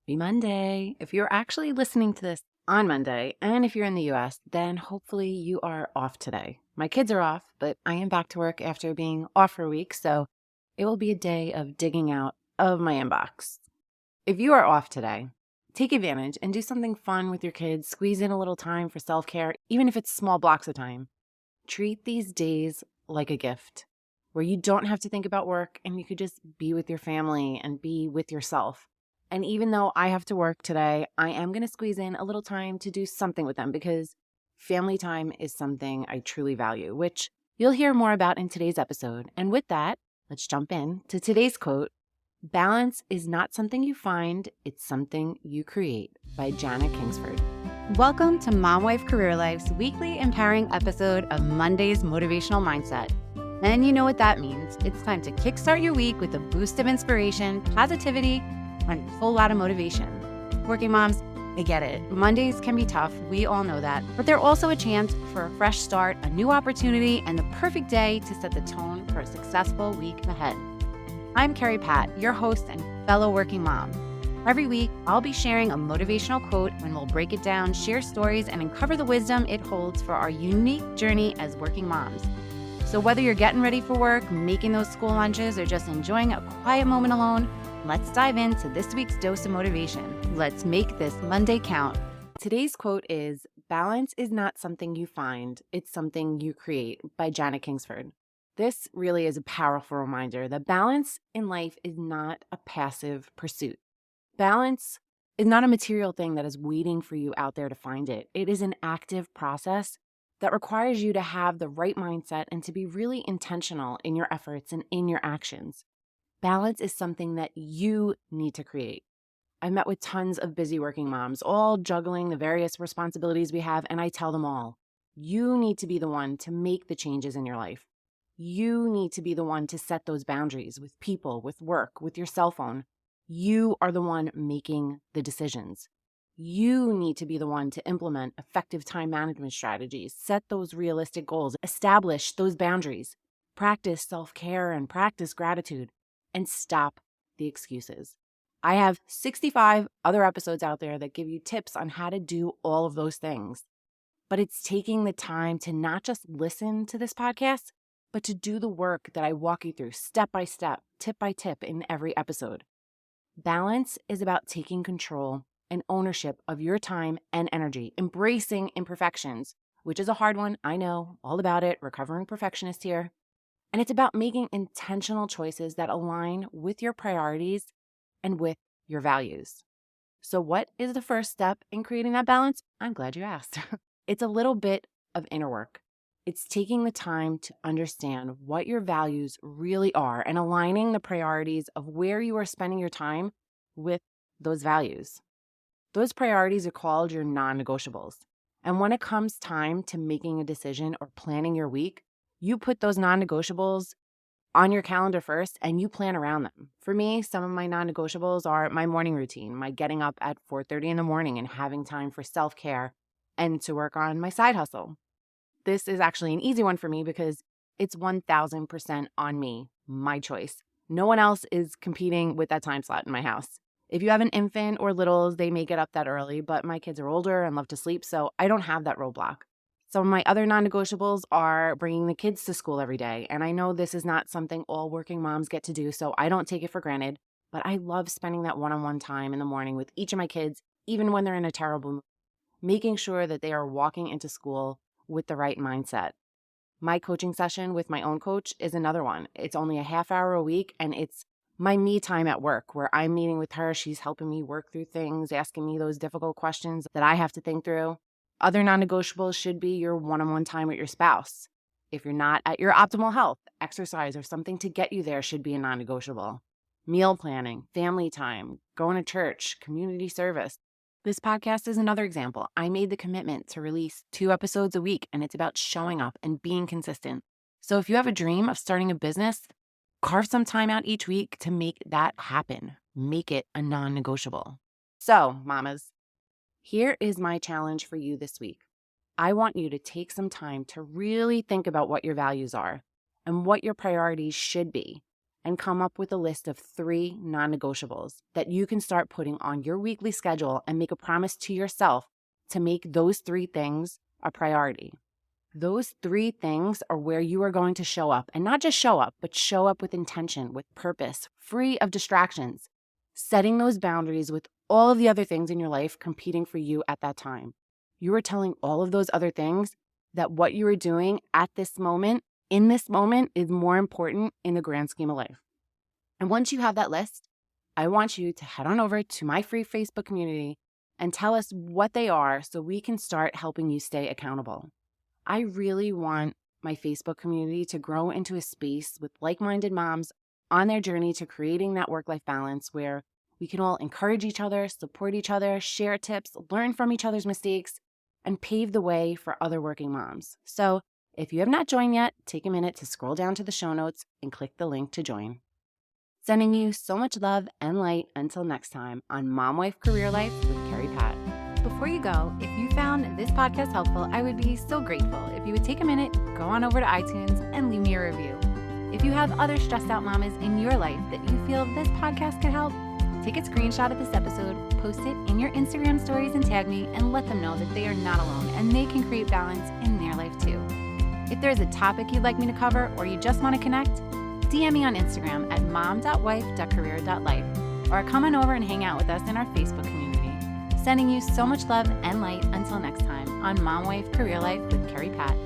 Happy Monday. If you're actually listening to this on Monday, and if you're in the US, then hopefully you are off today. My kids are off, but I am back to work after being off for a week, so it will be a day of digging out of my inbox. If you are off today, take advantage and do something fun with your kids. Squeeze in a little time for self-care, even if it's small blocks of time. Treat these days like a gift where you don't have to think about work and you could just be with your family and be with yourself. And even though I have to work today, I am going to squeeze in a little time to do something with them because family time is something I truly value, which you'll hear more about in today's episode. And with that, let's jump in to today's quote. Balance is not something you find, it's something you create, by Jana Kingford. Welcome to Mom Wife Career Life's weekly empowering episode of Monday's Motivational Mindset. And you know what that means. It's time to kickstart your week with a boost of inspiration, positivity, and a whole lot of motivation. Working moms, I get it. Mondays can be tough. We all know that. But they're also a chance for a fresh start, a new opportunity, and the perfect day to set the tone for a successful week ahead. I'm Kerri Pat, your host and fellow working mom. Every week, I'll be sharing a motivational quote and we'll break it down, share stories, and uncover the wisdom it holds for our unique journey as working moms. So whether you're getting ready for work, making those school lunches, or just enjoying a quiet moment alone, let's dive into this week's dose of motivation. Let's make this Monday count. Today's quote is, "Balance is not something you find, it's something you create," by Jana Kingford. This really is a powerful reminder that balance in life is not a passive pursuit. Balance is not a material thing that is waiting for you out there to find it. It is an active process that requires you to have the right mindset and to be really intentional in your efforts and in your actions. Balance is something that you need to create. I've met with tons of busy working moms, all juggling the various responsibilities we have, and I tell them all, you need to be the one to make the changes in your life. You need to be the one to set those boundaries with people, with work, with your cell phone. You are the one making the decisions. You need to be the one to implement effective time management strategies, set those realistic goals, establish those boundaries, practice self-care and practice gratitude, and stop the excuses. I have 65 other episodes out there that give you tips on how to do all of those things. But it's taking the time to not just listen to this podcast, but to do the work that I walk you through step by step, tip by tip in every episode. Balance is about taking control and ownership of your time and energy, embracing imperfections, which is a hard one. I know all about it, recovering perfectionist here. And it's about making intentional choices that align with your priorities and with your values. So what is the first step in creating that balance? I'm glad you asked. It's a little bit of inner work. It's taking the time to understand what your values really are and aligning the priorities of where you are spending your time with those values. Those priorities are called your non-negotiables. And when it comes time to making a decision or planning your week, you put those non-negotiables on your calendar first and you plan around them. For me, some of my non-negotiables are my morning routine, my getting up at 4:30 in the morning and having time for self-care and to work on my side hustle. This is actually an easy one for me because it's 1000% on me, my choice. No one else is competing with that time slot in my house. If you have an infant or littles, they may get up that early, but my kids are older and love to sleep, so I don't have that roadblock. Some of my other non-negotiables are bringing the kids to school every day, and I know this is not something all working moms get to do, so I don't take it for granted, but I love spending that one-on-one time in the morning with each of my kids, even when they're in a terrible mood, making sure that they are walking into school with the right mindset. My coaching session with my own coach is another one. It's only a half hour a week, and it's my me time at work where I'm meeting with her. She's helping me work through things, asking me those difficult questions that I have to think through. Other non-negotiables should be your one-on-one time with your spouse. If you're not at your optimal health, exercise or something to get you there should be a non-negotiable. Meal planning, family time, going to church, community service. This podcast is another example. I made the commitment to release 2 episodes a week, and it's about showing up and being consistent. So if you have a dream of starting a business, carve some time out each week to make that happen. Make it a non-negotiable. So, mamas, here is my challenge for you this week. I want you to take some time to really think about what your values are and what your priorities should be, and come up with a list of 3 non-negotiables that you can start putting on your weekly schedule and make a promise to yourself to make those 3 things a priority. Those 3 things are where you are going to show up, and not just show up, but show up with intention, with purpose, free of distractions, setting those boundaries with all of the other things in your life competing for you at that time. You are telling all of those other things that what you are doing at this moment, in this moment, is more important in the grand scheme of life. And once you have that list, I want you to head on over to my free Facebook community and tell us what they are so we can start helping you stay accountable. I really want my Facebook community to grow into a space with like-minded moms on their journey to creating that work-life balance where we can all encourage each other, support each other, share tips, learn from each other's mistakes, and pave the way for other working moms. So if you have not joined yet, take a minute to scroll down to the show notes and click the link to join. Sending you so much love and light until next time on Mom Wife Career Life with Kerri Pat. Before you go, if you found this podcast helpful, I would be so grateful if you would take a minute, go on over to iTunes and leave me a review. If you have other stressed out mamas in your life that you feel this podcast could help, take a screenshot of this episode, post it in your Instagram stories and tag me and let them know that they are not alone and they can create balance in their life too. If there's a topic you'd like me to cover or you just want to connect, DM me on Instagram at mom.wife.career.life or come on over and hang out with us in our Facebook community. Sending you so much love and light until next time on Mom Wife Career Life with Kerri Pat.